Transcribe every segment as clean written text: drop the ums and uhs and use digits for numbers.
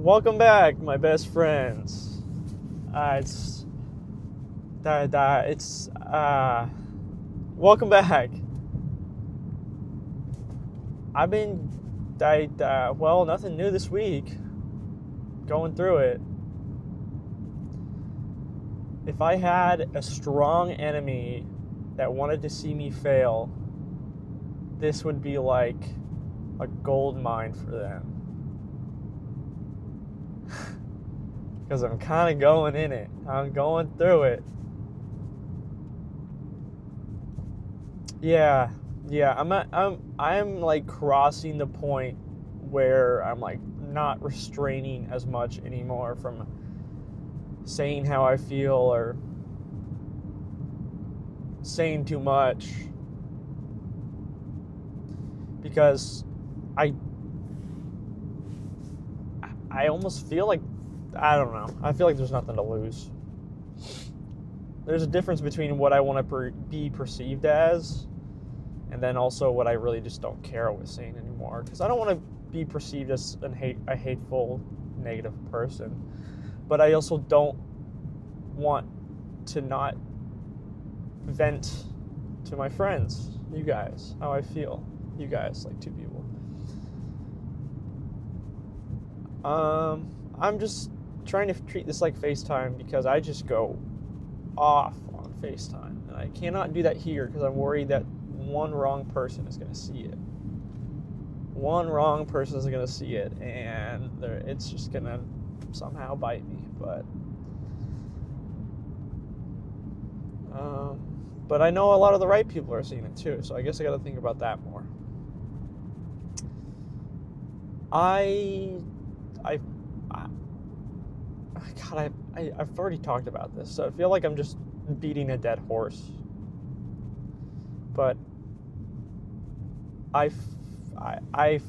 Welcome back, my best friends. It's welcome back. I've been nothing new this week. Going through it. If I had a strong enemy that wanted to see me fail, this would be like a gold mine for them. Because I'm kind of going in it. I'm going through it. Yeah. I'm like crossing the point where I'm like not restraining as much anymore from saying how I feel or saying too much. Because I almost feel like, I don't know. I feel like there's nothing to lose. There's a difference between what I want to be perceived as and then also what I really just don't care with saying anymore. Because I don't want to be perceived as a hateful, negative person. But I also don't want to not vent to my friends, you guys, how I feel. You guys, like two people. I'm just trying to treat this like FaceTime because I just go off on FaceTime. And I cannot do that here because I'm worried that one wrong person is going to see it. One wrong person is going to see it, and it's just going to somehow bite me. But I know a lot of the right people are seeing it too, so I guess I got to think about that more. I've already talked about this, so I feel like I'm just beating a dead horse. But I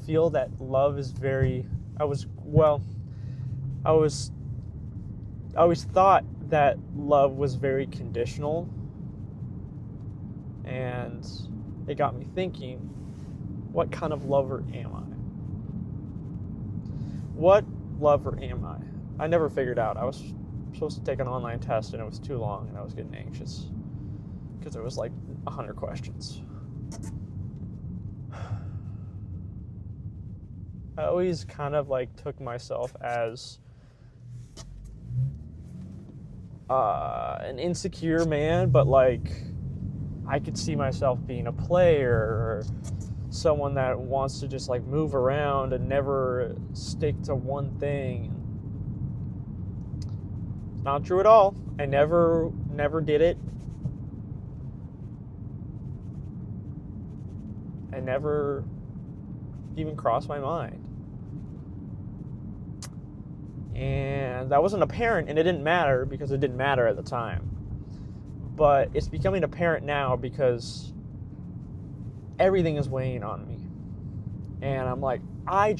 feel that love is very. I always thought that love was very conditional, and it got me thinking, what kind of lover am I? What lover am I? I never figured out. I was supposed to take an online test and it was too long and I was getting anxious because it was like 100 questions. I always kind of like took myself as an insecure man, but like I could see myself being a player or someone that wants to just like move around and never stick to one thing. Not true at all. I never did it. I never even crossed my mind. And that wasn't apparent, and it didn't matter because it didn't matter at the time. But it's becoming apparent now because everything is weighing on me. And I'm like, I'm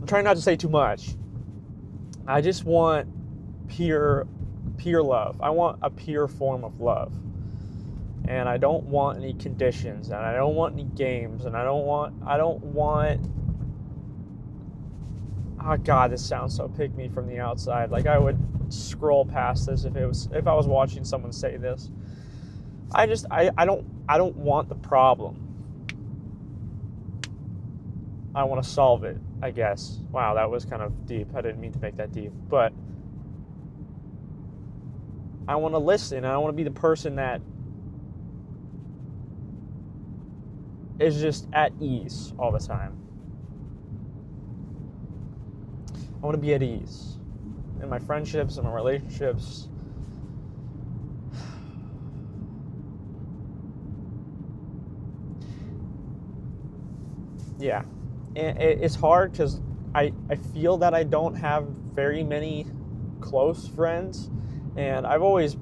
trying not to say too much. I just want pure love. I want a pure form of love. And I don't want any conditions, and I don't want any games, and I don't want oh God, this sounds so pick-me from the outside. Like I would scroll past this if I was watching someone say this. I don't want the problem. I want to solve it, I guess. Wow, that was kind of deep. I didn't mean to make that deep. But I want to listen, and I want to be the person that is just at ease all the time. I want to be at ease in my friendships and my relationships. Yeah. And it's hard because I feel that I don't have very many close friends, and I've always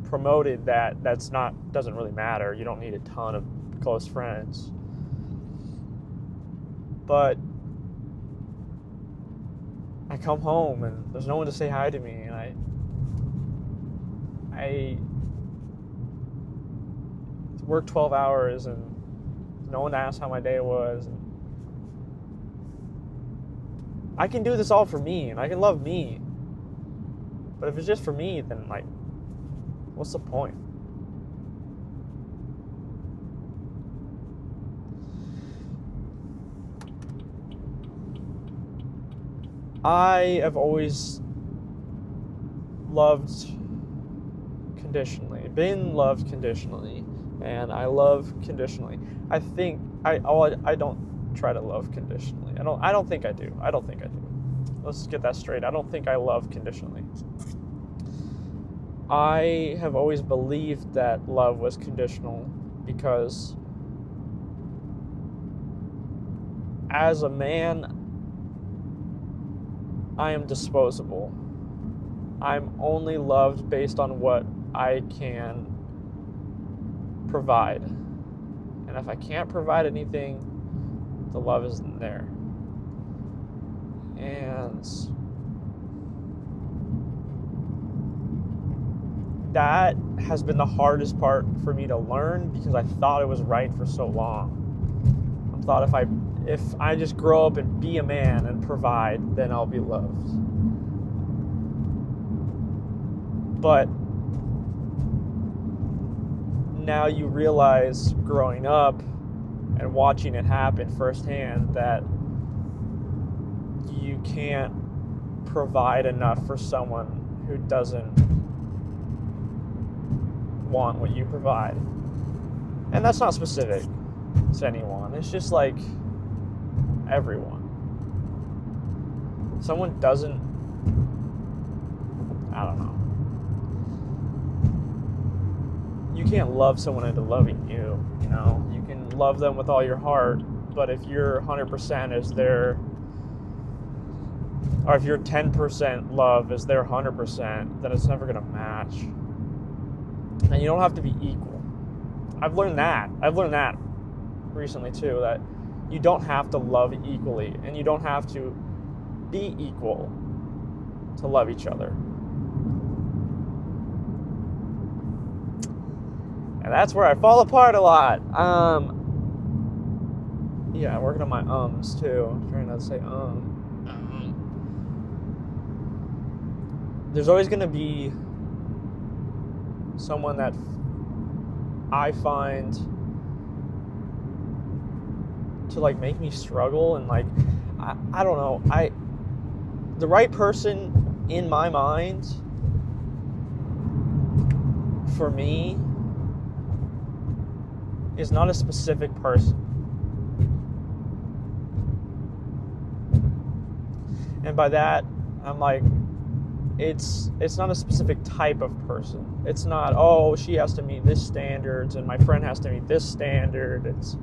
promoted that doesn't really matter. You don't need a ton of close friends. But I come home and there's no one to say hi to me, and I work 12 hours and no one to ask how my day was. I can do this all for me, and I can love me. But if it's just for me, then, like, what's the point? I have always loved conditionally, been loved conditionally, and I love conditionally. I don't try to love conditionally. I don't think I do. Let's get that straight. I don't think I love conditionally. I have always believed that love was conditional because as a man, I am disposable. I'm only loved based on what I can provide. And if I can't provide anything, the love isn't there. And that has been the hardest part for me to learn because I thought it was right for so long. I thought if I just grow up and be a man and provide, then I'll be loved. But now you realize growing up and watching it happen firsthand that you can't provide enough for someone who doesn't want what you provide. And that's not specific to anyone. It's just like everyone. Someone doesn't, I don't know. You can't love someone into loving you, you know? You can love them with all your heart, but if your 100% is their, or if your 10% love is their 100%, then it's never going to match. And you don't have to be equal. I've learned that recently too, that you don't have to love equally, and you don't have to be equal to love each other. And that's where I fall apart a lot. Yeah, working on my ums too. I'm trying not to say There's always going to be someone that I find to like make me struggle, and like I don't know, the right person in my mind for me is not a specific person. And by that, I'm like, it's not a specific type of person. It's not, oh, she has to meet this standards and my friend has to meet this standard. It's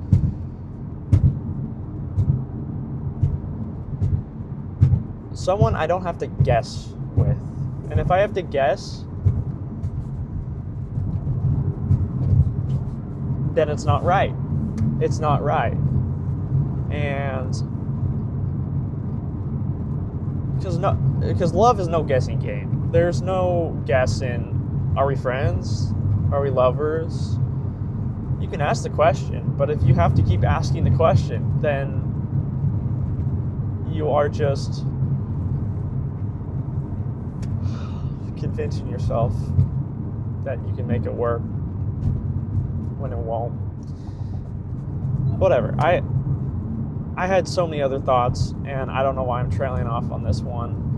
someone I don't have to guess with. And if I have to guess, then it's not right. It's not right. And because love is no guessing game. There's no guess in, are we friends? Are we lovers? You can ask the question, but if you have to keep asking the question, then you are just convincing yourself that you can make it work when it won't. Whatever. I had so many other thoughts, and I don't know why I'm trailing off on this one.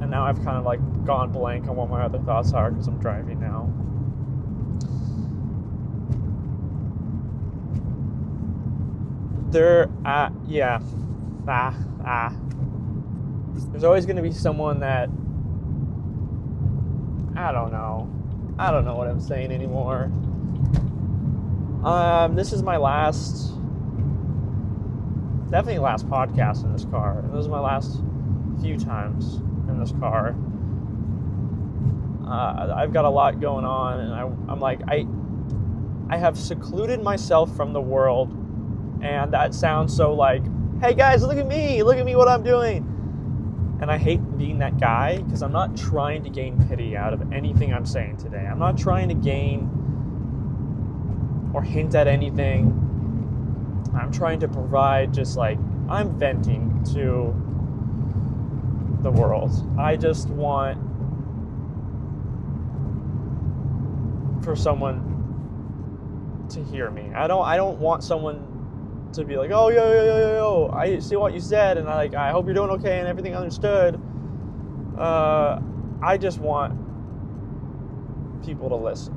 And now I've kind of like gone blank on what my other thoughts are because I'm driving now. There's always going to be someone that, I don't know what I'm saying anymore. This is my definitely last podcast in this car. And this is my last few times in this car. I've got a lot going on, and I'm like, I have secluded myself from the world, and that sounds so like, hey guys, look at me what I'm doing. And I hate being that guy, because I'm not trying to gain pity out of anything I'm saying today. I'm not trying to gain or hint at anything. I'm trying to provide just like, I'm venting to the world. I just want for someone to hear me. I don't want someone to be like, oh, yo, I see what you said, and I hope you're doing okay and everything understood. I just want people to listen.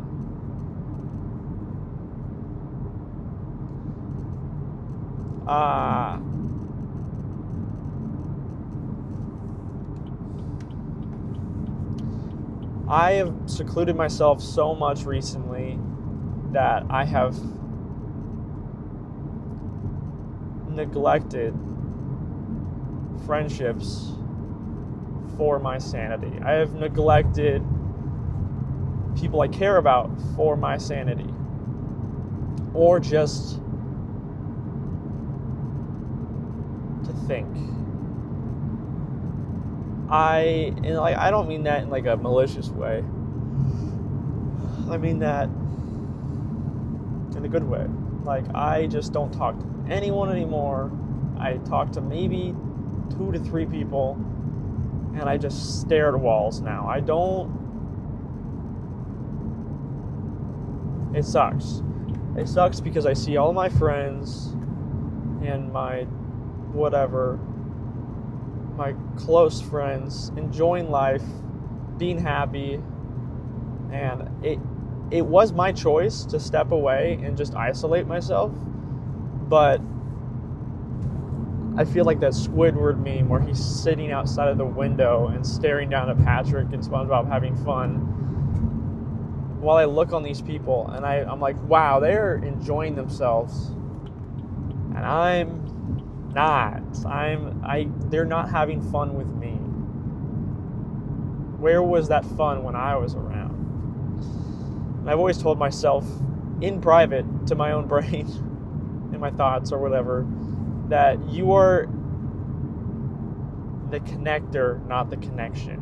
I have secluded myself so much recently that I have neglected friendships for my sanity. I have neglected people I care about for my sanity, or just to think. I don't mean that in like a malicious way. I mean that in a good way. Like, I just don't talk to anyone anymore. I talk to maybe 2 to 3 people, and I just stare at walls now. It sucks. It sucks because I see all my friends and my close friends enjoying life, being happy, and it was my choice to step away and just isolate myself, but I feel like that Squidward meme where he's sitting outside of the window and staring down at Patrick and SpongeBob having fun, while I look on these people and I'm like, wow, they're enjoying themselves, and I'm not. They're not having fun with me. Where was that fun when I was around? And I've always told myself in private to my own brain in my thoughts or whatever that you are the connector, not the connection.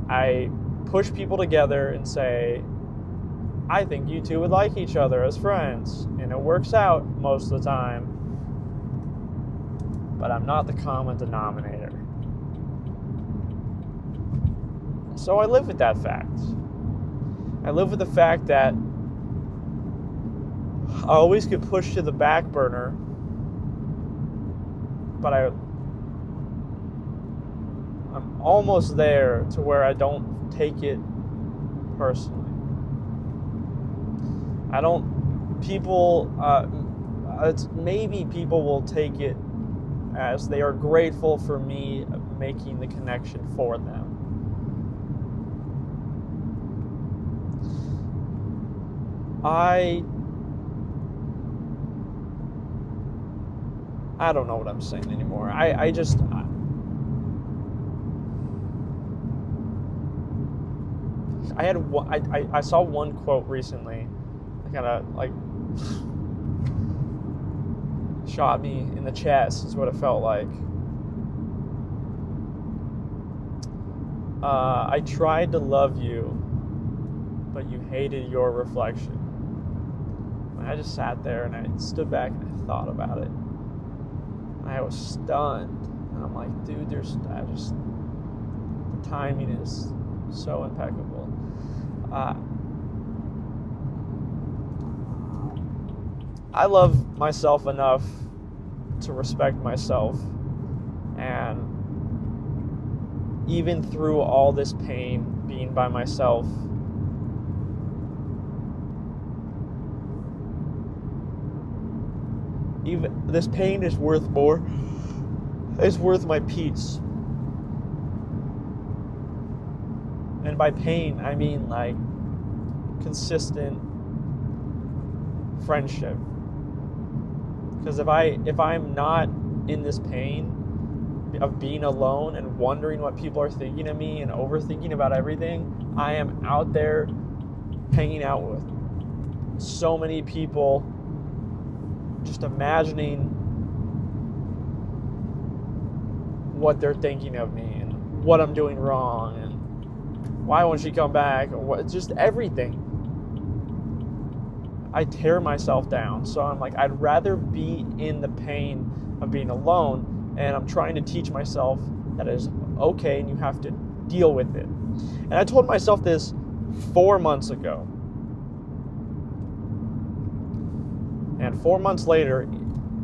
I push people together and say, I think you two would like each other as friends, and it works out most of the time, but I'm not the common denominator. So I live with that fact. I live with the fact that I always get pushed to the back burner, but I'm almost there to where I don't take it personally. Maybe people will take it as they are grateful for me making the connection for them. I don't know what I'm saying anymore. I saw one quote recently that kind of like shot me in the chest, is what it felt like. I tried to love you, but you hated your reflection. And I just sat there and I stood back and I thought about it. And I was stunned. And I'm like, dude, the timing is so impeccable. I love myself enough to respect myself, and even through all this pain being by myself, even this pain is worth more. It's worth my peace. And by pain, I mean like consistent friendship. Because if I'm not in this pain of being alone and wondering what people are thinking of me and overthinking about everything, I am out there hanging out with so many people, just imagining what they're thinking of me and what I'm doing wrong and why won't she come back, or what, just everything. I tear myself down. So I'm like, I'd rather be in the pain of being alone, and I'm trying to teach myself that it is okay and you have to deal with it. And I told myself this 4 months ago. And 4 months later,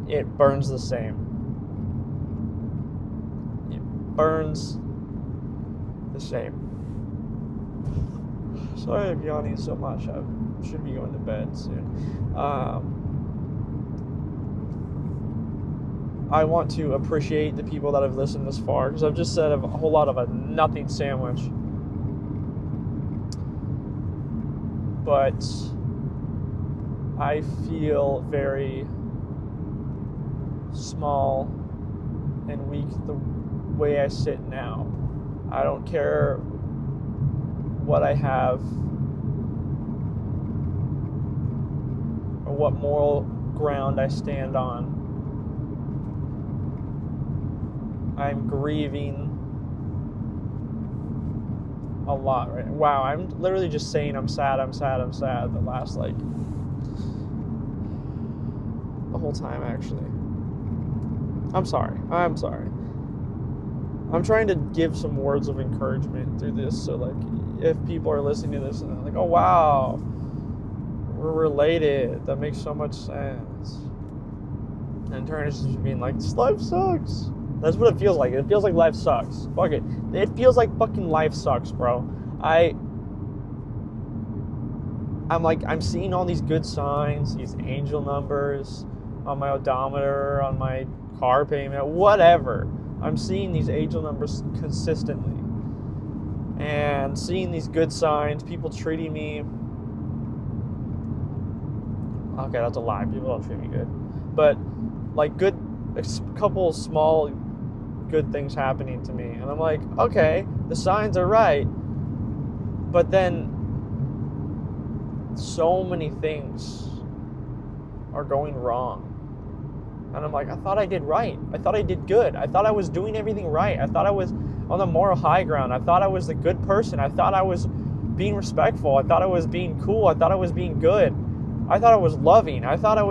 it burns the same. It burns the same. Sorry I'm yawning so much. I should be going to bed soon. I want to appreciate the people that have listened this far, because I've just said a whole lot of a nothing sandwich. But I feel very small and weak the way I sit now. I don't care what I have or what moral ground I stand on. I'm grieving a lot right now. Wow, I'm literally just saying I'm sad the last, like, the whole time, actually. I'm sorry. I'm trying to give some words of encouragement through this, so, like, if people are listening to this and they're like, oh, wow, we're related, that makes so much sense. And in turn, it's just being like, this life sucks. That's what it feels like. It feels like life sucks. Fuck it. It feels like fucking life sucks, bro. I'm seeing all these good signs, these angel numbers on my odometer, on my car payment, whatever. I'm seeing these angel numbers consistently. And seeing these good signs, people treating me... Okay, that's a lie. People don't treat me good. But, like, a couple small good things happening to me. And I'm like, okay, the signs are right. But then so many things are going wrong. And I'm like, I thought I did right. I thought I did good. I thought I was doing everything right. I thought I was on the moral high ground. I thought I was a good person. I thought I was being respectful. I thought I was being cool. I thought I was being good. I thought I was loving. I thought I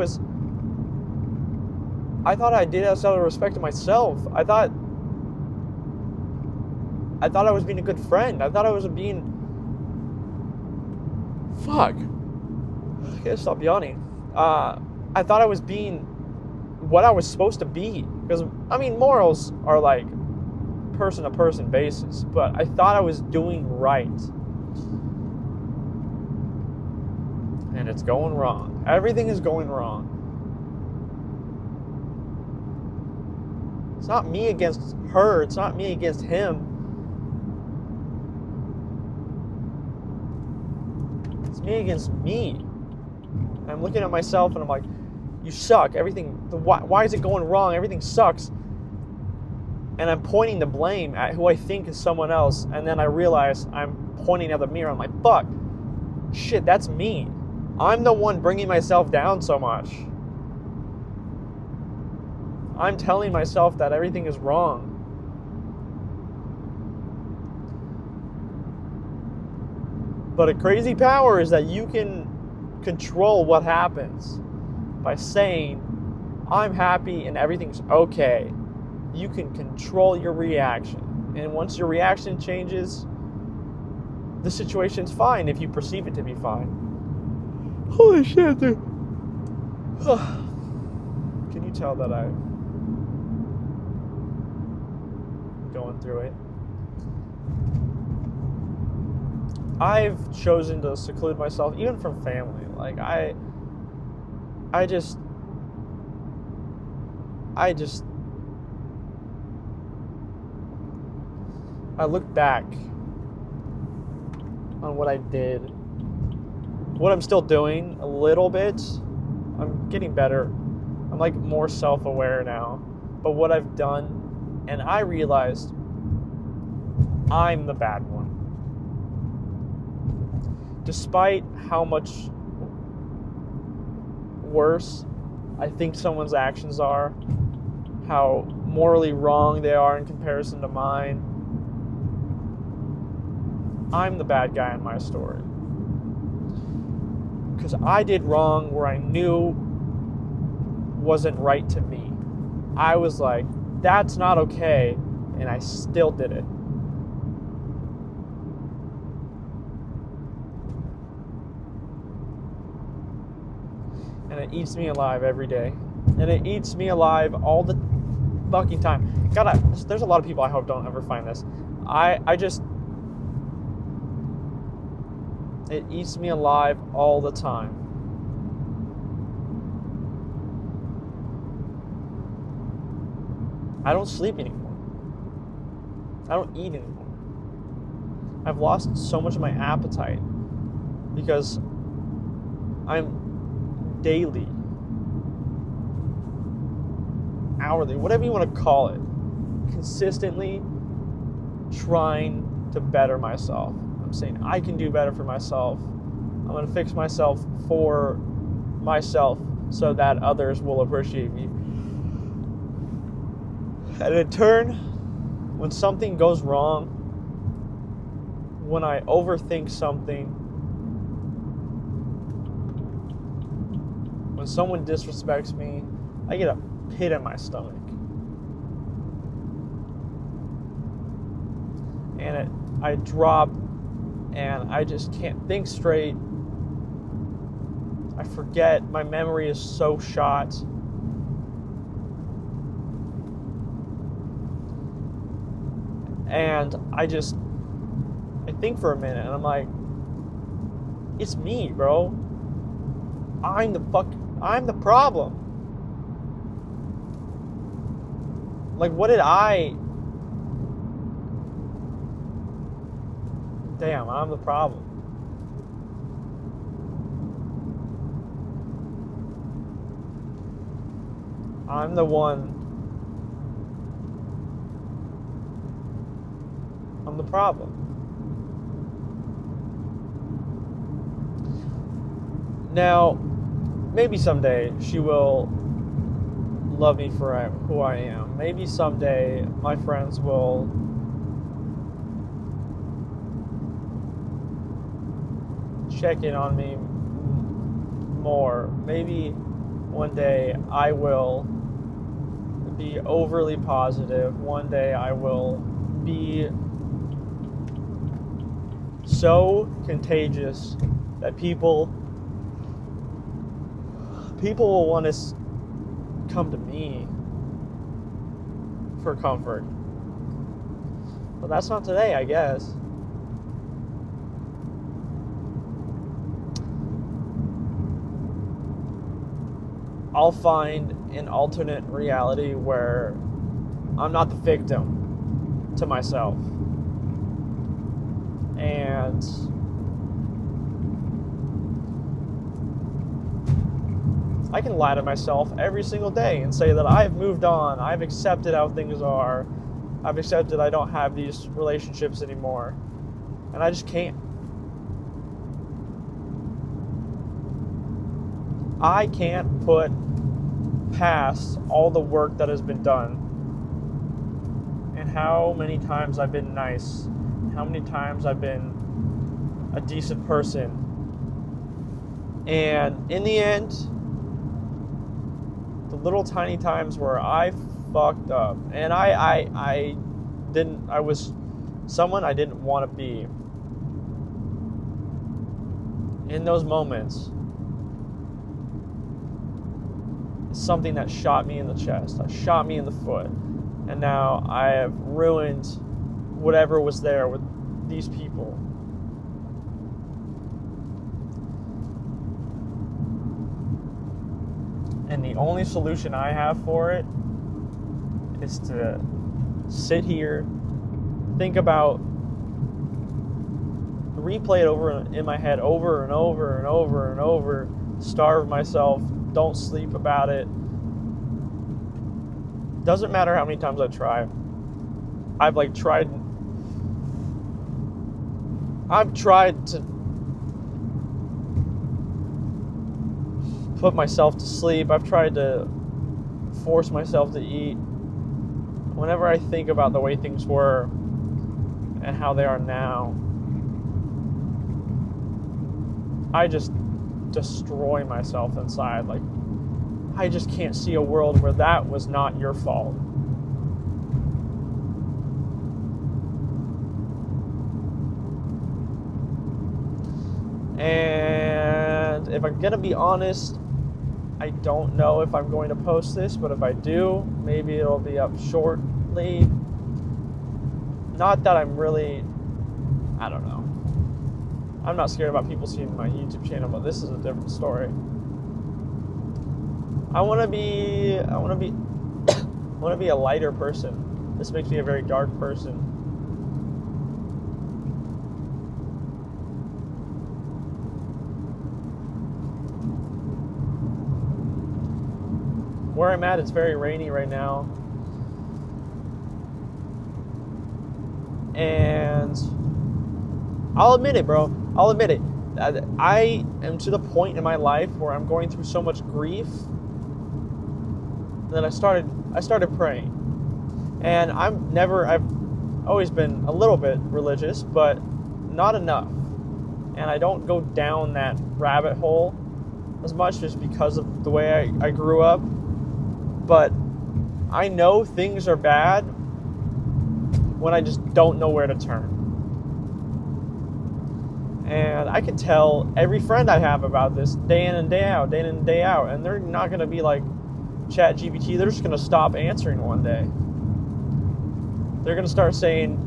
did this out of respect to myself. I thought I was being a good friend. I thought I was being... Fuck. I gotta stop yawning. I thought I was being what I was supposed to be. Because, I mean, morals are like person-to-person basis. But I thought I was doing right. And it's going wrong. Everything is going wrong. It's not me against her. It's not me against him. It's me against me. And I'm looking at myself and I'm like, you suck. Why is it going wrong? Everything sucks. And I'm pointing the blame at who I think is someone else. And then I realize I'm pointing at the mirror. I'm like, fuck. Shit, that's me. I'm the one bringing myself down so much. I'm telling myself that everything is wrong. But a crazy power is that you can control what happens by saying, I'm happy and everything's okay. You can control your reaction. And once your reaction changes, the situation's fine if you perceive it to be fine. Holy shit, dude. Can you tell that I'm going through it? I've chosen to seclude myself, even from family. Like, I look back on what I did, what I'm still doing a little bit. I'm getting better. I'm like more self-aware now. But what I've done, and I realized I'm the bad one. Despite how much worse I think someone's actions are, how morally wrong they are in comparison to mine, I'm the bad guy in my story. because I did wrong where I knew wasn't right to me. I was like, that's not okay, and I still did it. And it eats me alive every day. And it eats me alive all the fucking time. God, there's a lot of people I hope don't ever find this. It eats me alive all the time. I don't sleep anymore. I don't eat anymore. I've lost so much of my appetite because I'm daily, hourly, whatever you want to call it, consistently trying to better myself. I'm saying I can do better for myself. I'm going to fix myself for myself so that others will appreciate me. And in turn, when something goes wrong, when I overthink something, when someone disrespects me, I get a pit in my stomach. And I drop, and I just can't think straight. I forget. My memory is so shot. And I think for a minute, and I'm like, it's me, bro. I'm the problem. Like, what did I... Damn, I'm the problem. I'm the one. I'm the problem. Now, maybe someday she will love me for who I am. Maybe someday my friends will check in on me more. Maybe one day I will be overly positive. One day I will be so contagious that people will want to come to me for comfort. But that's not today, I guess. I'll find an alternate reality where I'm not the victim to myself. And I can lie to myself every single day and say that I've moved on, I've accepted how things are, I've accepted I don't have these relationships anymore, and I just can't. I can't put past all the work that has been done, and how many times I've been nice, how many times I've been a decent person, and in the end, the little tiny times where I fucked up, and I was someone I didn't want to be. In those moments, something that shot me in the chest, that shot me in the foot, and now I have ruined whatever was there with these people. And the only solution I have for it is to sit here, think about, replay it over in my head over and over and over and over, starve myself, don't sleep about it. Doesn't matter how many times I try. I've tried to put myself to sleep. I've tried to force myself to eat. Whenever I think about the way things were and how they are now, I just destroy myself inside. Like, I just can't see a world where that was not your fault. And if I'm going to be honest, I don't know if I'm going to post this, but if I do, maybe it'll be up shortly. Not that I'm really, I don't know. I'm not scared about people seeing my YouTube channel, but this is a different story. I want to be a lighter person. This makes me a very dark person. Where I'm at, it's very rainy right now. And I'll admit it, bro. I'll admit it. I am to the point in my life where I'm going through so much grief that I started praying. And I've always been a little bit religious, but not enough. And I don't go down that rabbit hole as much just because of the way I grew up. But I know things are bad when I just don't know where to turn. And I can tell every friend I have about this day in and day out, and they're not going to be like ChatGPT. They're just going to stop answering one day. They're going to start saying,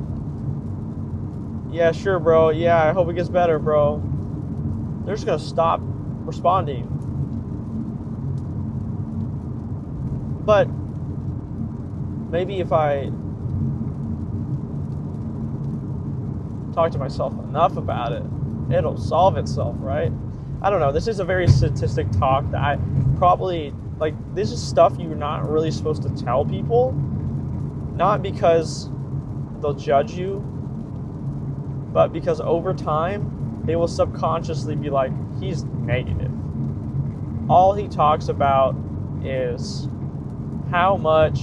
yeah, sure, bro. Yeah, I hope it gets better, bro. They're just going to stop responding. But maybe if I talk to myself enough about it, it'll solve itself, right? I don't know. This is a very statistic talk that I probably, like, this is stuff you're not really supposed to tell people. Not because they'll judge you, but because over time, they will subconsciously be like, he's negative. All he talks about is how much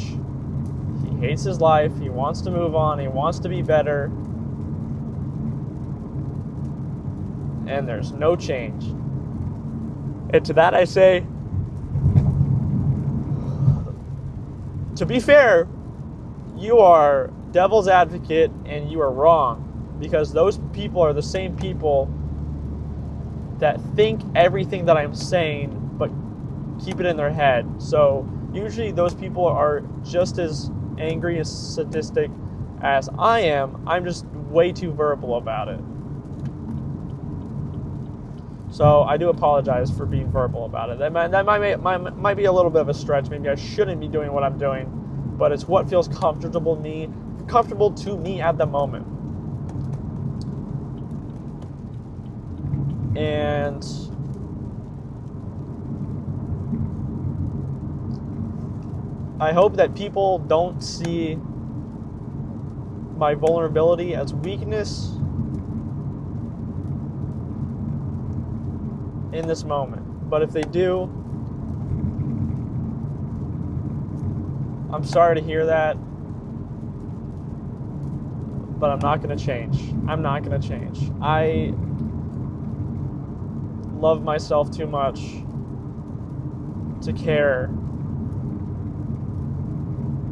he hates his life, he wants to move on, he wants to be better, and there's no change. And to that I say, to be fair, you are devil's advocate and you are wrong, because those people are the same people that think everything that I'm saying but keep it in their head. So usually those people are just as angry and sadistic as I am. I'm just way too verbal about it. So I do apologize for being verbal about it. That might be a little bit of a stretch. Maybe I shouldn't be doing what I'm doing, but it's what feels comfortable to me at the moment. And I hope that people don't see my vulnerability as weakness in this moment. But if they do, I'm sorry to hear that, but I'm not going to change. I'm not going to change. I love myself too much to care,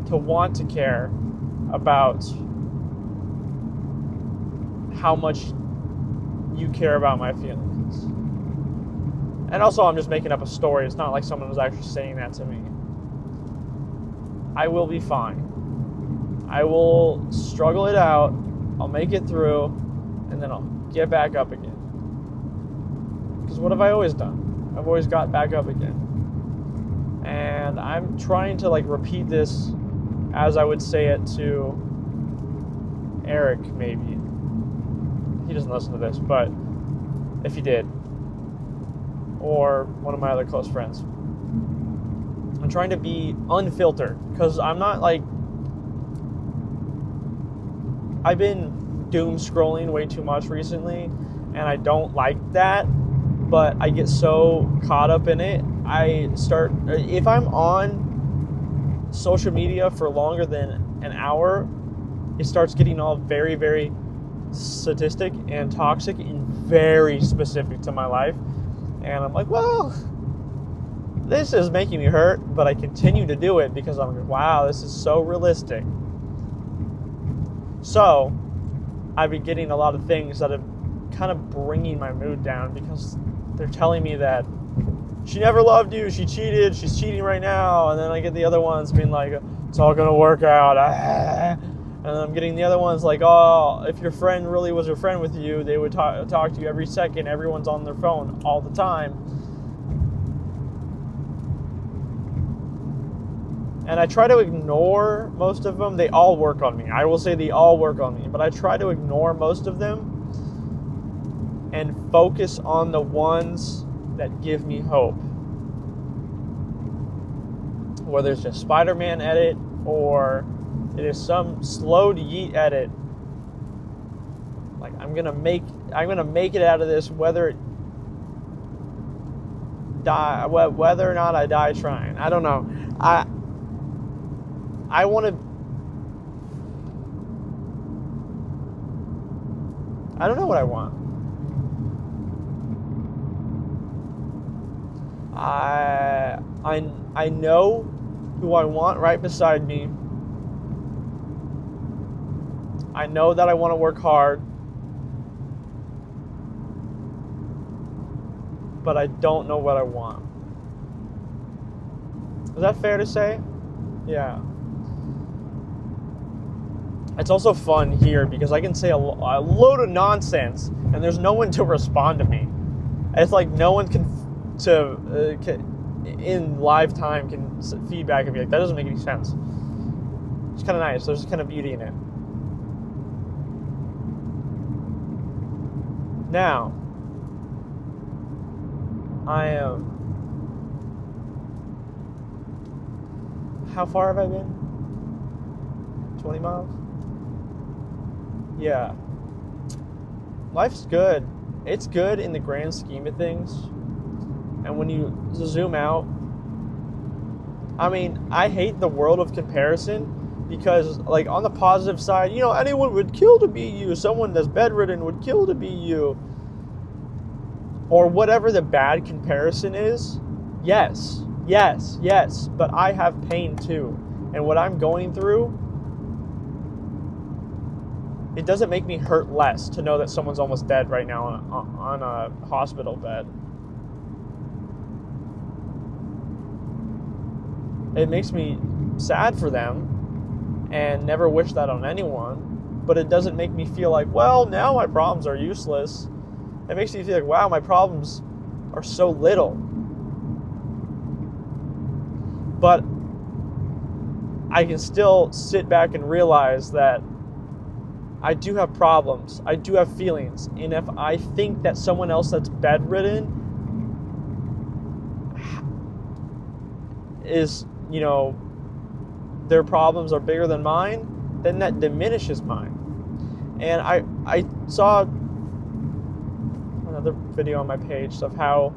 to want to care about how much you care about my feelings. And also, I'm just making up a story. It's not like someone was actually saying that to me. I will be fine. I will struggle it out. I'll make it through, and then I'll get back up again. Because what have I always done? I've always got back up again. And I'm trying to repeat this as I would say it to Eric, maybe. He doesn't listen to this, but if he did, or one of my other close friends, I'm trying to be unfiltered, because I'm not I've been doom scrolling way too much recently, and I don't like that, but I get so caught up in it. If I'm on social media for longer than an hour, it starts getting all very, very sadistic and toxic and very specific to my life. And I'm like, well, this is making me hurt, but I continue to do it because I'm like, wow, this is so realistic. So I've been getting a lot of things that are kind of bringing my mood down because they're telling me that she never loved you, she cheated, she's cheating right now. And then I get the other ones being like, it's all gonna work out. And then I'm getting the other ones like, oh, if your friend really was a friend with you, they would talk to you every second. Everyone's on their phone all the time. And I try to ignore most of them. They all work on me. I will say they all work on me. But I try to ignore most of them and focus on the ones that give me hope. Whether it's a Spider-Man edit or it is some slow to yeet edit. Like I'm gonna make it out of this whether or not I die trying. I don't know. I want to. I don't know what I want. I know who I want right beside me. I know that I want to work hard, but I don't know what I want. Is that fair to say? Yeah. It's also fun here because I can say a load of nonsense and there's no one to respond to me. It's like no one can in live time can feedback and be like, that doesn't make any sense. It's kind of nice. There's kind of beauty in it. Now, I am... How far have I been? 20 miles? Yeah. Life's good. It's good in the grand scheme of things. And when you zoom out, I mean, I hate the world of comparison because, like, on the positive side, you know, anyone would kill to be you. Someone that's bedridden would kill to be you. Or whatever the bad comparison is. Yes. But I have pain too. And what I'm going through, it doesn't make me hurt less to know that someone's almost dead right now on a hospital bed. It makes me sad for them and never wish that on anyone, but it doesn't make me feel like, well, now my problems are useless. It makes me feel like, wow, my problems are so little. But I can still sit back and realize that I do have problems. I do have feelings. And if I think that someone else that's bedridden is, you know, their problems are bigger than mine, then that diminishes mine. And I saw another video on my page of how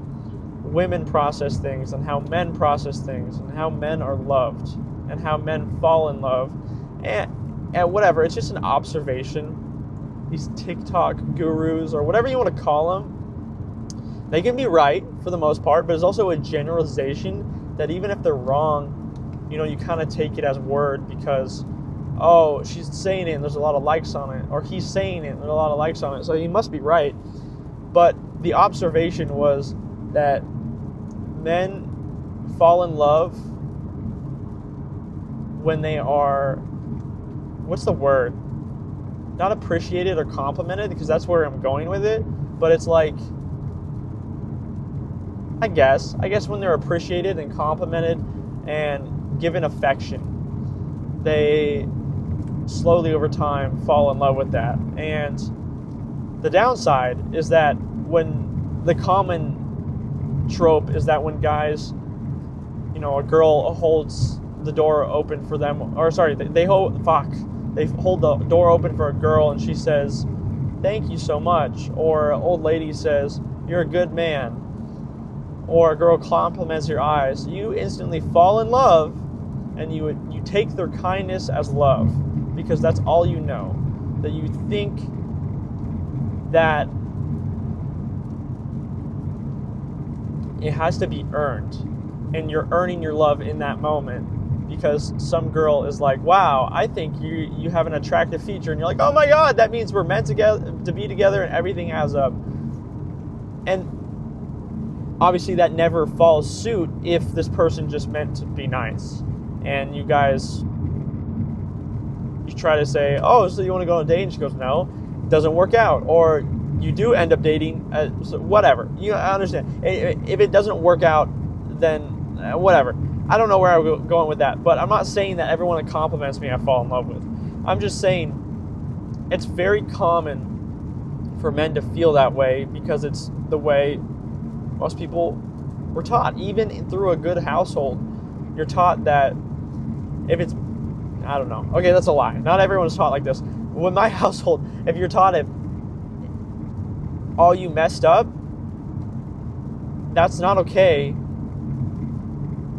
women process things and how men process things and how men are loved and how men fall in love and whatever. It's just an observation. These TikTok gurus or whatever you want to call them, they can be right for the most part, but it's also a generalization that even if they're wrong, you know, you kind of take it as word because, oh, she's saying it and there's a lot of likes on it, or he's saying it and there's a lot of likes on it, so he must be right. But the observation was that men fall in love when they are, what's the word? Not appreciated or complimented, because that's where I'm going with it, but it's like, I guess when they're appreciated and complimented and given affection, they slowly over time fall in love with that. And the downside is that when the common trope is that when guys, you know, a girl holds the door open for them, or sorry, they hold the door open for a girl and she says, thank you so much, or an old lady says, you're a good man, or a girl compliments your eyes, you instantly fall in love and you take their kindness as love because that's all you know. That you think that it has to be earned, and you're earning your love in that moment, because some girl is like, wow, I think you have an attractive feature, and you're like, oh my god, that means we're meant to be together, and everything adds up. And obviously that never follows suit if this person just meant to be nice, and you try to say, oh, so you want to go on a date? And she goes, no. It doesn't work out. Or you do end up dating, so whatever. I understand. If it doesn't work out, then whatever. I don't know where I'm going with that, but I'm not saying that everyone that compliments me I fall in love with. I'm just saying it's very common for men to feel that way, because it's the way most people were taught. Even through a good household, you're taught that if it's, I don't know. Okay, that's a lie. Not everyone's taught like this. With my household, if you're taught if all you messed up, that's not okay.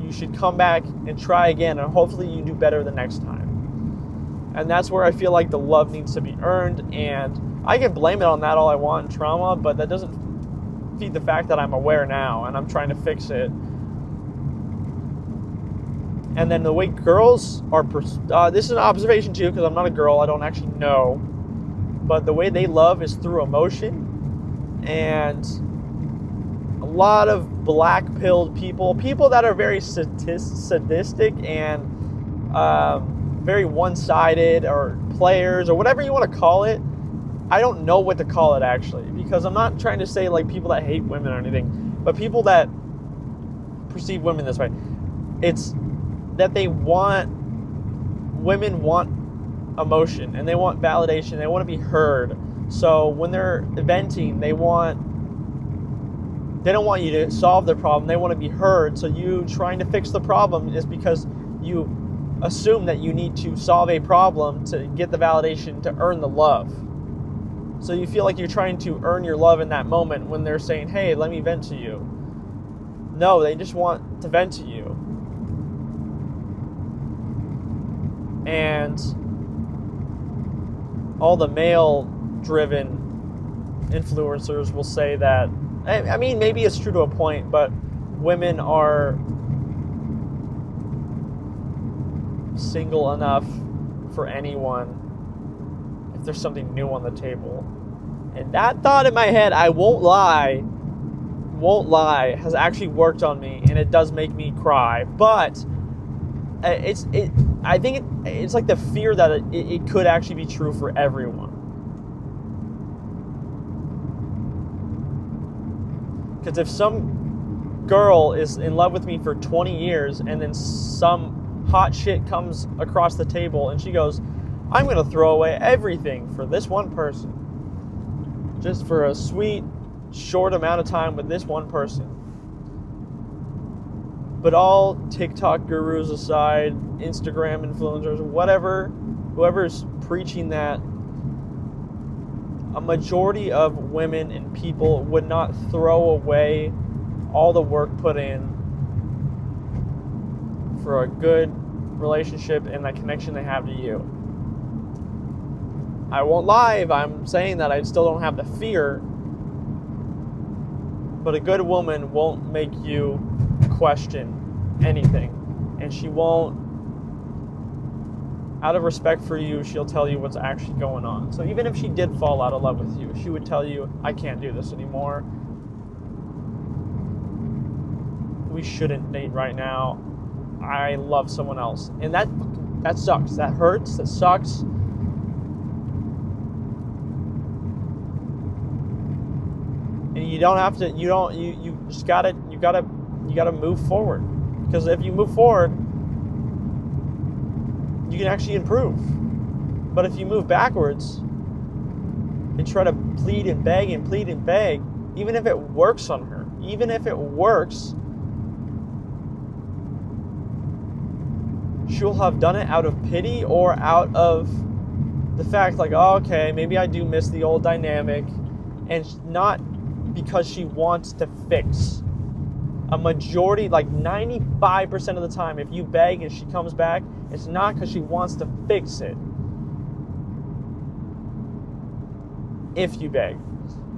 You should come back and try again, and hopefully you do better the next time. And that's where I feel like the love needs to be earned, and I can blame it on that all I want in trauma, but that doesn't feed the fact that I'm aware now and I'm trying to fix it. And then the way girls are, this is an observation too, because I'm not a girl, I don't actually know, but the way they love is through emotion, and a lot of black-pilled people that are very sadistic and very one-sided, or players, or whatever you want to call it. I don't know what to call it actually, because I'm not trying to say like people that hate women or anything, but people that perceive women this way. It's that women want emotion, and they want validation, they want to be heard. So when they're venting, they don't want you to solve their problem, they want to be heard. So you trying to fix the problem is because you assume that you need to solve a problem to get the validation to earn the love. So you feel like you're trying to earn your love in that moment when they're saying, hey, let me vent to you. No, they just want to vent to you. And all the male-driven influencers will say that, I mean, maybe it's true to a point, but women are single enough for anyone if there's something new on the table. And that thought in my head, I won't lie, has actually worked on me, and it does make me cry. But I think it's like the fear that it could actually be true for everyone. Because if some girl is in love with me for 20 years and then some hot shit comes across the table and she goes, I'm going to throw away everything for this one person, just for a sweet, short amount of time with this one person. But all TikTok gurus aside, Instagram influencers, whatever, whoever's preaching that, a majority of women and people would not throw away all the work put in for a good relationship and that connection they have to you. I won't lie if I'm saying that I still don't have the fear, but a good woman won't make you question anything, and she won't, out of respect for you, she'll tell you what's actually going on. So even if she did fall out of love with you, she would tell you, I can't do this anymore, we shouldn't date right now, I love someone else. And that sucks, that hurts, that sucks. And you don't have to, you just gotta move forward. Because if you move forward, you can actually improve. But if you move backwards and try to plead and beg, even if it works on her, even if it works, she'll have done it out of pity or out of the fact like, oh, okay, maybe I do miss the old dynamic, and not because she wants to fix. A majority, like 95% of the time, if you beg and she comes back, it's not because she wants to fix it. If you beg.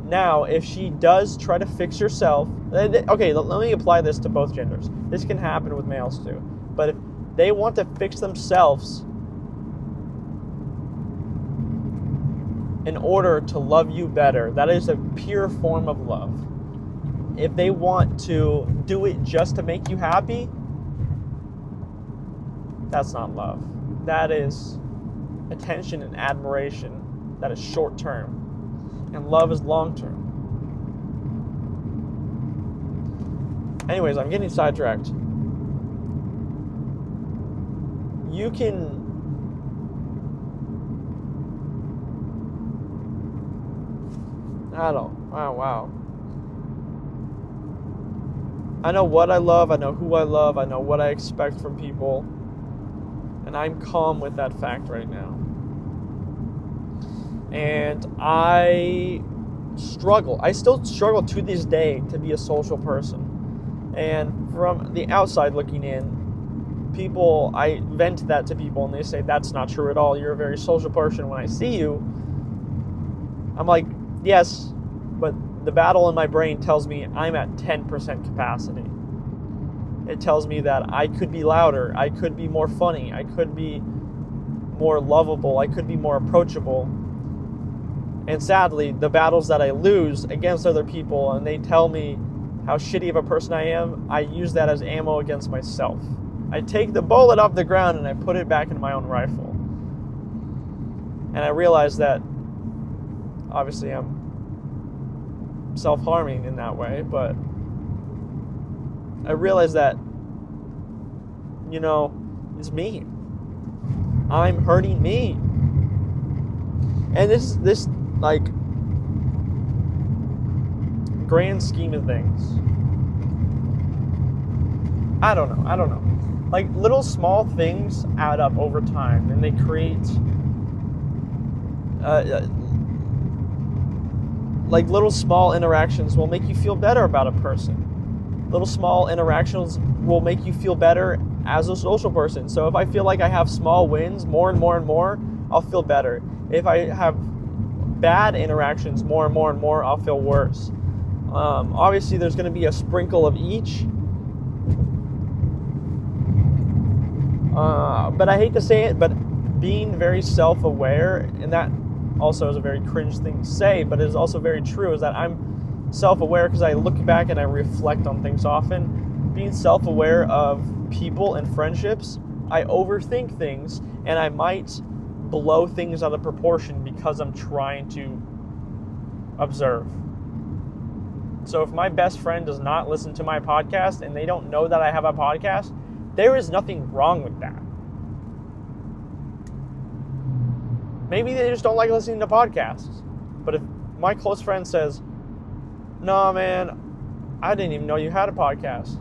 Now, if she does try to fix herself, okay, let me apply this to both genders. This can happen with males too. But if they want to fix themselves in order to love you better, that is a pure form of love. If they want to do it just to make you happy, that's not love. That is attention and admiration. That is short term. And love is long term. Anyways, I'm getting sidetracked. You can... Wow. I know what I love, I know who I love, I know what I expect from people, and I'm calm with that fact right now. And I still struggle to this day to be a social person. And from the outside looking in, I vent that to people and they say, that's not true at all, you're a very social person. When I see you, I'm like, yes, but the battle in my brain tells me I'm at 10% capacity. It tells me that I could be louder, I could be more funny, I could be more lovable, I could be more approachable. And sadly, the battles that I lose against other people and they tell me how shitty of a person I am, I use that as ammo against myself. I take the bullet off the ground and I put it back in my own rifle. And I realize that obviously I'm self-harming in that way, but I realize that, it's me. I'm hurting me. And this like grand scheme of things, I don't know. Like little small things add up over time, and they create like little small interactions will make you feel better about a person. Little small interactions will make you feel better as a social person. So if I feel like I have small wins more and more and more, I'll feel better. If I have bad interactions more and more and more, I'll feel worse. Obviously, there's going to be a sprinkle of each. But I hate to say it, but being very self-aware, and that also is a very cringe thing to say, but it is also very true, is that I'm self-aware because I look back and I reflect on things often. Being self-aware of people and friendships, I overthink things, and I might blow things out of proportion because I'm trying to observe. So if my best friend does not listen to my podcast and they don't know that I have a podcast, there is nothing wrong with that. Maybe they just don't like listening to podcasts. But if my close friend says, "No, man, I didn't even know you had a podcast,"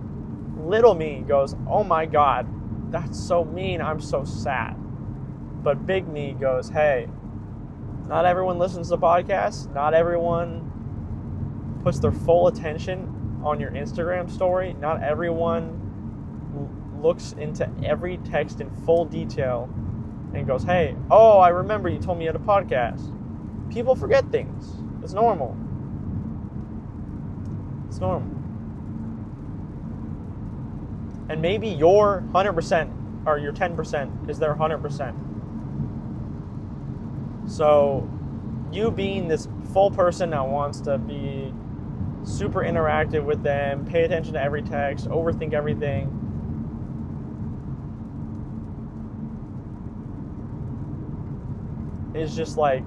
little me goes, "Oh my God, that's so mean, I'm so sad." But big me goes, "Hey, not everyone listens to podcasts. Not everyone puts their full attention on your Instagram story. Not everyone looks into every text in full detail and goes, hey, oh, I remember you told me you had a podcast." People forget things. It's normal. It's normal. And maybe your 100% or your 10% is their 100%. So you being this full person that wants to be super interactive with them, pay attention to every text, overthink everything, is just like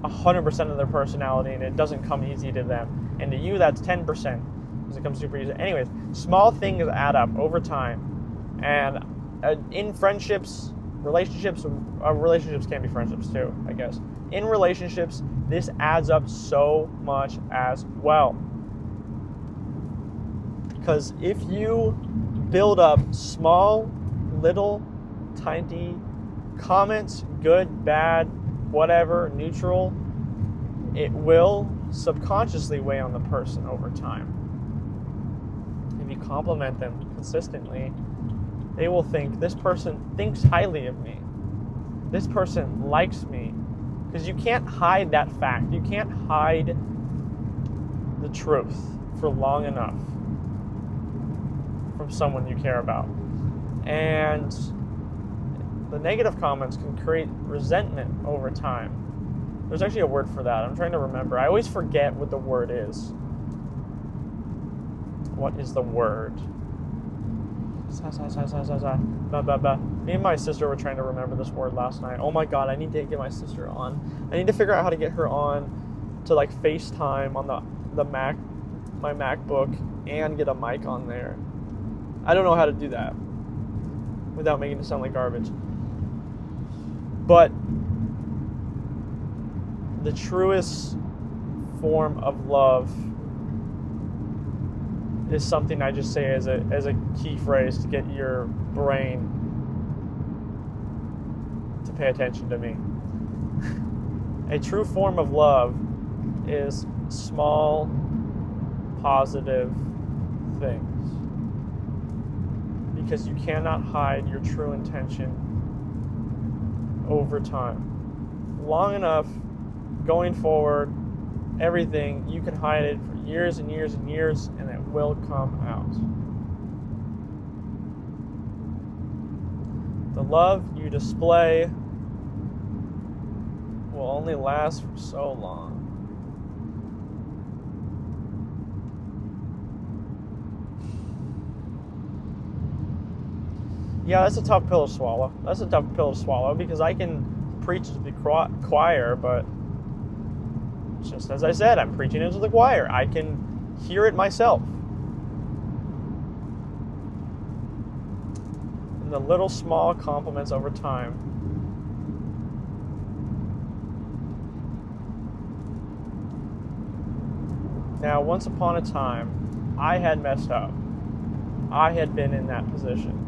100% of their personality, and it doesn't come easy to them. And to you, that's 10% because it comes super easy. Anyways, small things add up over time. And in friendships, relationships can be friendships too, I guess. In relationships, this adds up so much as well. Because if you build up small, little, tiny comments, good, bad, whatever, neutral, it will subconsciously weigh on the person over time. If you compliment them consistently, they will think, this person thinks highly of me. This person likes me Because you can't hide that fact. You can't hide the truth for long enough from someone you care about. And the negative comments can create resentment over time. There's actually a word for that. I'm trying to remember. I always forget what the word is. What is the word? Me and my sister were trying to remember this word last night. Oh my god, I need to get my sister on. I need to figure out how to get her on to like FaceTime on the Mac, my MacBook, and get a mic on there. I don't know how to do that without making it sound like garbage. But the truest form of love is something I just say as a key phrase to get your brain to pay attention to me. A true form of love is small, positive things. Because you cannot hide your true intention over time. Long enough, going forward, everything, you can hide it for years and years and years, and it will come out. The love you display will only last for so long. Yeah, that's a tough pill to swallow. That's a tough pill to swallow because I can preach to the choir, but just as I said, I'm preaching into the choir. I can hear it myself. And the little small compliments over time. Now, once upon a time, I had messed up. I had been in that position.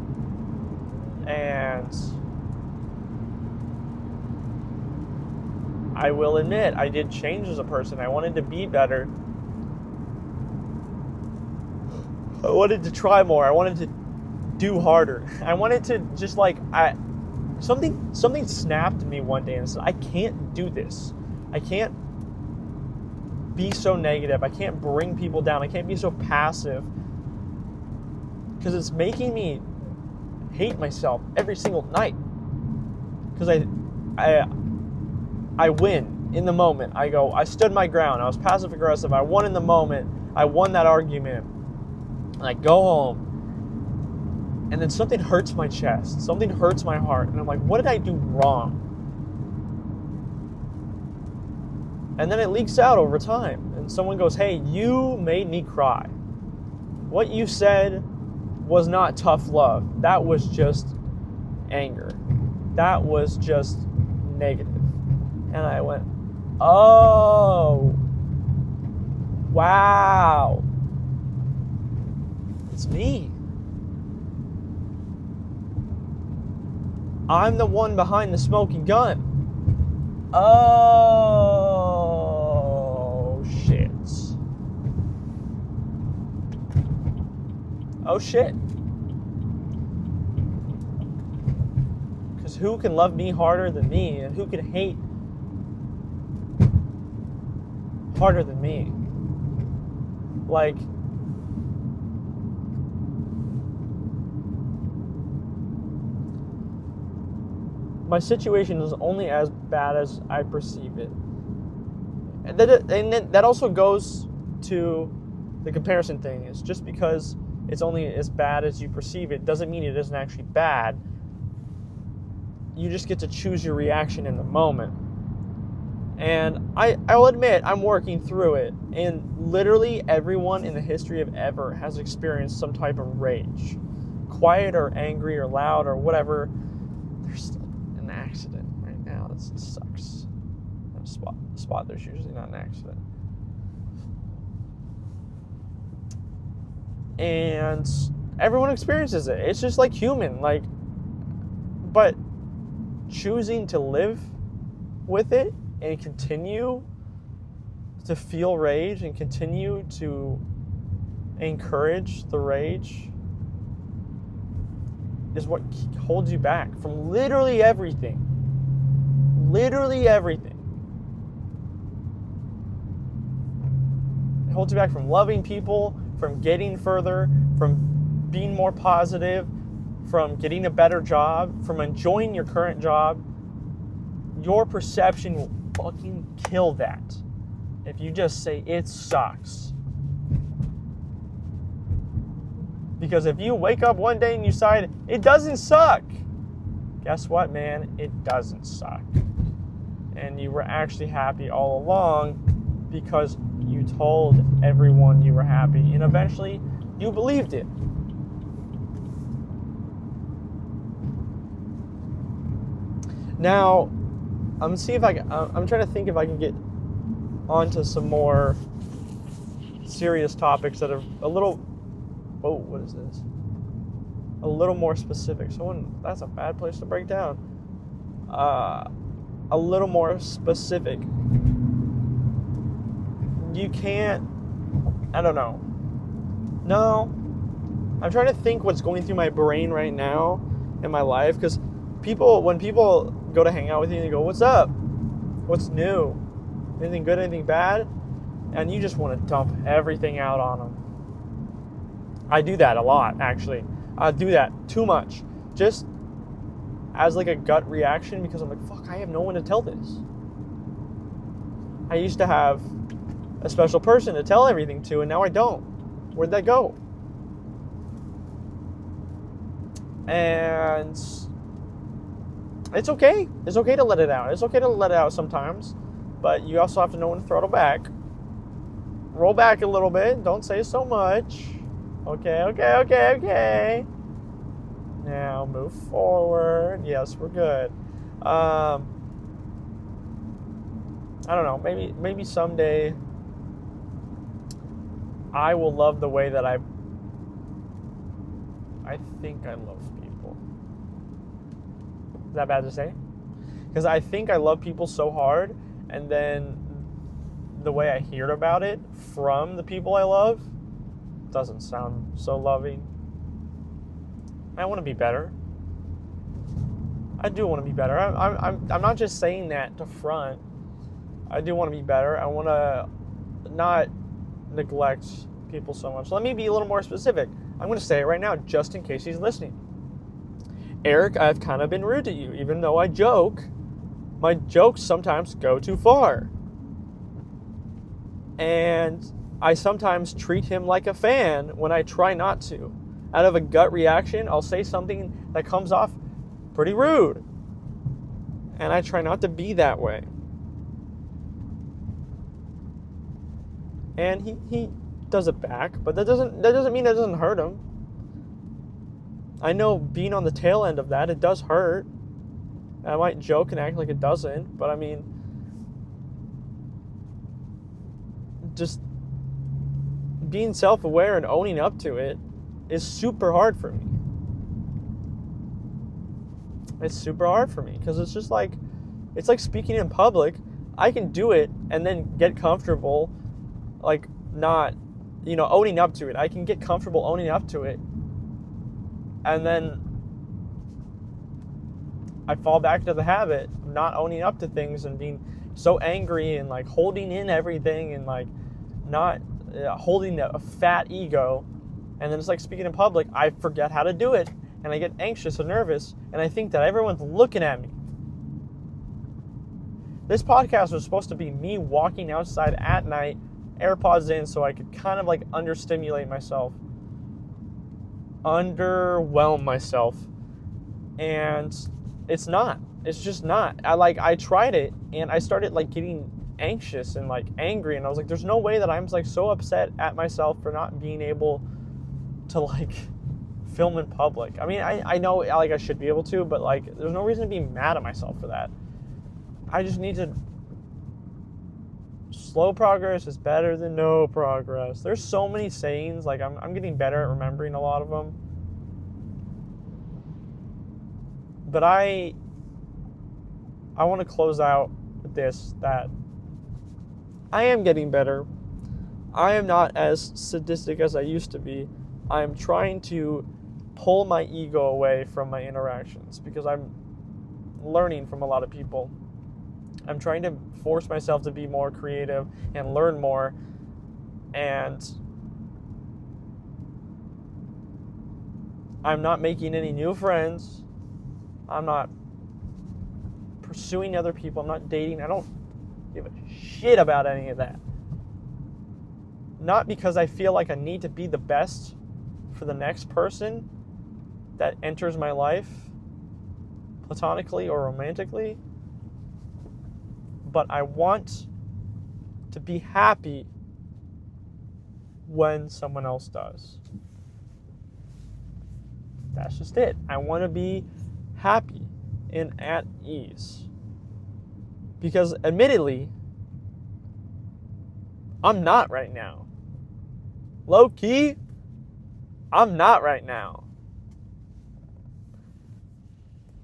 And I will admit, I did change as a person. I wanted to be better. I wanted to try more. I wanted to do harder. I wanted to just something snapped in me one day and said, I can't do this. I can't be so negative. I can't bring people down. I can't be so passive. Because it's making me hate myself every single night. Because I win in the moment. I stood my ground. I was passive aggressive. I won in the moment. I won that argument. And I go home. And then something hurts my chest. Something hurts my heart. And I'm like, what did I do wrong? And then it leaks out over time. And someone goes, hey, you made me cry. What you said was not tough love. That was just anger. That was just negative. And I went, oh, wow. It's me. I'm the one behind the smoking gun. Oh, shit. Oh, shit. Because who can love me harder than me? And who can hate harder than me? Like, my situation is only as bad as I perceive it. And then that also goes to the comparison thing. Is just because it's only as bad as you perceive it doesn't mean it isn't actually bad. You just get to choose your reaction in the moment. And I'll admit, I'm working through it. And literally everyone in the history of ever has experienced some type of rage. Quiet or angry or loud or whatever. There's still an accident right now. This sucks. A spot, there's usually not an accident. And everyone experiences it. It's just like human. But choosing to live with it and continue to feel rage and continue to encourage the rage is what holds you back from literally everything. Literally everything. holds you back from loving people, from getting further, from being more positive, from getting a better job, from enjoying your current job, your perception will fucking kill that. If you just say it sucks. Because if you wake up one day and you decide it doesn't suck, guess what, man? It doesn't suck. And you were actually happy all along because you told everyone you were happy, and eventually you believed it. Now, I'm trying to think if I can get onto some more serious topics that are a little, what is this? A little more specific. That's a bad place to break down. A little more specific. You can't, I don't know. No, I'm trying to think what's going through my brain right now in my life, because when people go to hang out with you, they go, "What's up? What's new? Anything good, anything bad?" And you just want to dump everything out on them. I do that a lot, actually. I do that too much. Just as like a gut reaction, because I'm like, fuck, I have no one to tell this. I used to have a special person to tell everything to, and now I don't. Where'd that go? And it's okay. It's okay to let it out. It's okay to let it out sometimes, but you also have to know when to throttle back. Roll back a little bit. Don't say so much. Okay. Now move forward. Yes, we're good. I don't know. Maybe someday I will love the way that I think I love people. Is that bad to say? Because I think I love people so hard, and then the way I hear about it from the people I love doesn't sound so loving. I want to be better. I do want to be better. I'm not just saying that to front. I do want to be better. I want to not neglect people so much. Let me be a little more specific. I'm going to say it right now, just in case he's listening. Eric, I've kind of been rude to you, even though I joke. My jokes sometimes go too far. And I sometimes treat him like a fan when I try not to. Out of a gut reaction, I'll say something that comes off pretty rude. And I try not to be that way. And he does it back, but that doesn't mean it doesn't hurt him. I know being on the tail end of that, it does hurt. I might joke and act like it doesn't, but I mean, just being self-aware and owning up to it is super hard for me. It's super hard for me because it's just like, it's like speaking in public. I can do it and then get comfortable, like not, owning up to it. I can get comfortable owning up to it. And then I fall back to the habit of not owning up to things and being so angry and like holding in everything and like not holding a fat ego. And then it's like speaking in public, I forget how to do it. And I get anxious and nervous. And I think that everyone's looking at me. This podcast was supposed to be me walking outside at night, AirPods in, so I could kind of like understimulate myself. Underwhelm myself. And it's not. It's just not. I tried it and I started like getting anxious and like angry, and I was like, there's no way that I'm like so upset at myself for not being able to like film in public. I mean, I know like I should be able to, but like there's no reason to be mad at myself for that. I just need to. Slow progress is better than no progress. There's so many sayings, like I'm getting better at remembering a lot of them. But I want to close out with this, that I am getting better. I am not as sadistic as I used to be. I'm trying to pull my ego away from my interactions because I'm learning from a lot of people. I'm trying to force myself to be more creative and learn more. And I'm not making any new friends. I'm not pursuing other people. I'm not dating. I don't give a shit about any of that. Not because I feel like I need to be the best for the next person that enters my life, platonically or romantically, but I want to be happy when someone else does. That's just it. I want to be happy and at ease. Because admittedly, I'm not right now. Low key, I'm not right now.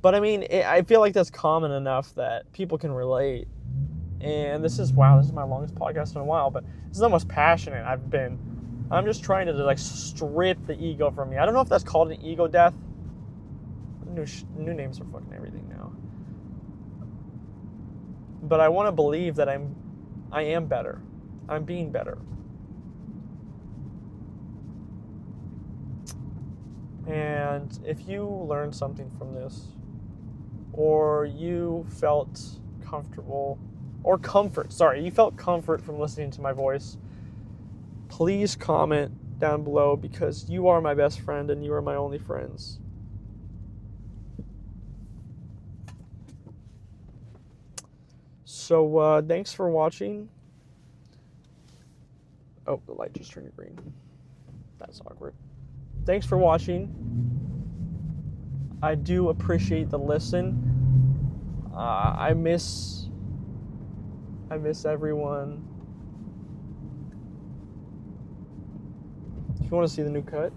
But I mean, I feel like that's common enough that people can relate. And this is my longest podcast in a while, but this is the most passionate I've been. I'm just trying to like strip the ego from me. I don't know if that's called an ego death. New names for fucking everything now. But I want to believe that I am better. I'm being better. And if you learned something from this, or you felt comfortable, you felt comfort from listening to my voice, please comment down below, because you are my best friend and you are my only friends. So, thanks for watching. Oh, the light just turned green. That's awkward. Thanks for watching. I do appreciate the listen. I miss everyone. If you want to see the new cut,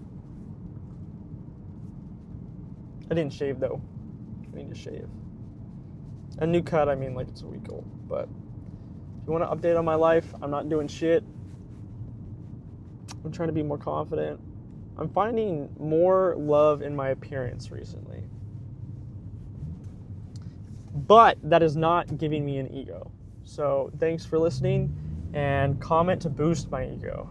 I didn't shave though. I need to shave. A new cut, I mean like it's a week old. But if you want to update on my life, I'm not doing shit. I'm trying to be more confident. I'm finding more love in my appearance recently. But that is not giving me an ego. So thanks for listening, and comment to boost my ego.